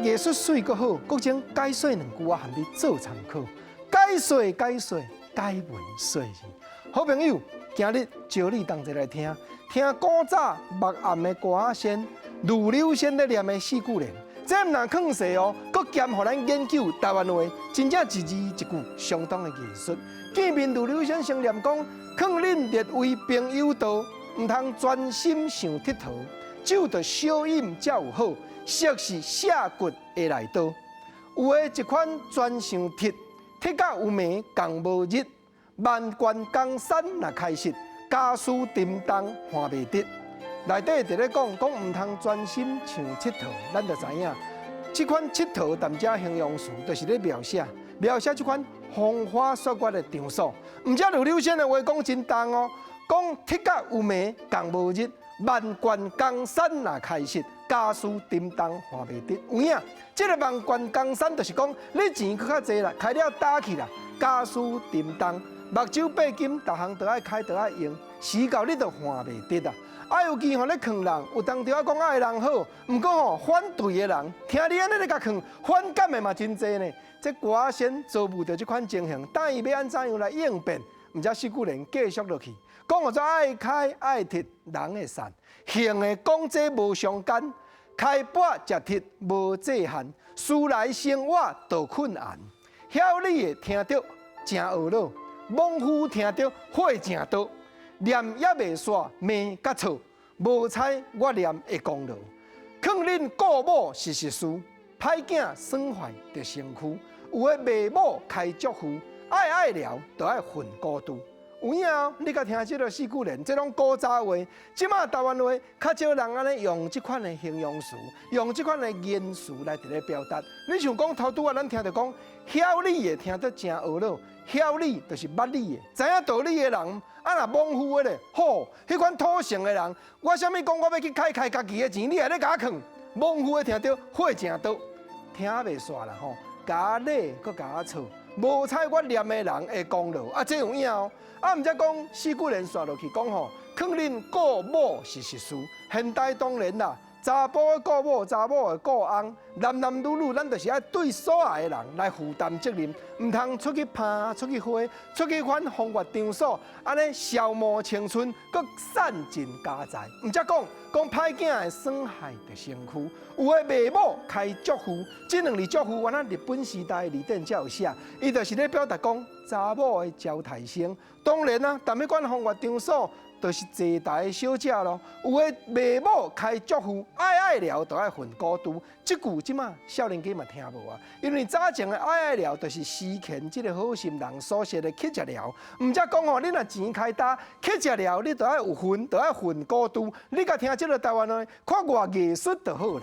艺术水阁好，国情解说两句话含你做参考。解说，解文说字。好朋友，今日招你同齐来听古早幕暗的歌仔声，如流仙咧念的四句联。这唔但旷世哦，阁兼互咱研究台湾话，真正一字一句相当的艺术。见面如流仙先念讲，劝恁列位朋友道，唔通专心想佚佗，酒着少饮才有好。色是写骨的内刀，有诶一款专想铁，铁甲有mê共无日，万贯江山若开实，家事沉重换袂得。内底伫咧讲唔通专心想佚佗，咱就知影，即款佚佗淡只形容词，就是咧描写即款风花雪月的场所。毋只如流仙的话讲真重哦，讲铁甲有mê共无日。万贯江山若开实，家事沉重换袂得。有影，这个万贯江山就是讲，你钱搁较济啦，开了打去啦，家事沉重，目睭八金，逐项都爱开，都爱用，时到你都换袂得啦。啊，尤其吼咧劝人，有当着啊讲爱人好，毋过吼反对的人，听你安尼咧甲劝，反感的嘛真济呢。这歌仔先遭遇到这款情形，等伊要安怎样来应变？毋则四句联继续落去。讲我做爱开爱铁人会散，行的讲这无相干，开拔食铁无界限，思来生活多困难。晓理的听着真懊恼，莽夫听着火正多，念也袂煞骂甲错，无采我念会功劳。劝恁顾某是实事，歹囝爽坏着身躯。有的卖某开祝福，爱聊就爱混孤独。有影哦，你甲听即个四句联，这种古早话，即马台湾话较少人安尼用即款的形容词，用即款的言辞来伫咧表达。你像讲头拄啊，咱听着讲晓理的听得真懊恼，晓理就是捌理的，知影道理的人，啊若莽夫的咧，吼，迄款土性的人，我啥物讲我要去开家己的钱，你还咧甲我劝，莽夫的听着火正多，听袂煞啦吼，甲我礼，搁甲我错。无采我念的人会功劳，啊，这有影哦。啊，毋则讲四句联刷落去讲吼，劝恁顾某是实事。现代当然啦，查甫的顾某，查某的顾翁，男女女，咱就是爱对所爱的人来负担责任，毋通出去拍、出去花、出去款风月场所，安尼消磨青春，搁散尽家财。毋则讲歹囝会损害着身躯。有的卖某开祝福，这两字祝福，原来日本时代字典才有写，伊就是咧表达讲查某的招财星。当然啊，但迄款风月场所，就是坐台的小姐咯。有的卖某开祝福，爱聊就爱混孤独。这句即马少年家嘛听无啊，因为早前的爱聊，就是思前这个好心人所说的乞食聊。毋则讲吼，你若钱开大，乞食聊，你就爱有分，就爱混孤独。你甲听这个台湾话，看外艺术就好啦。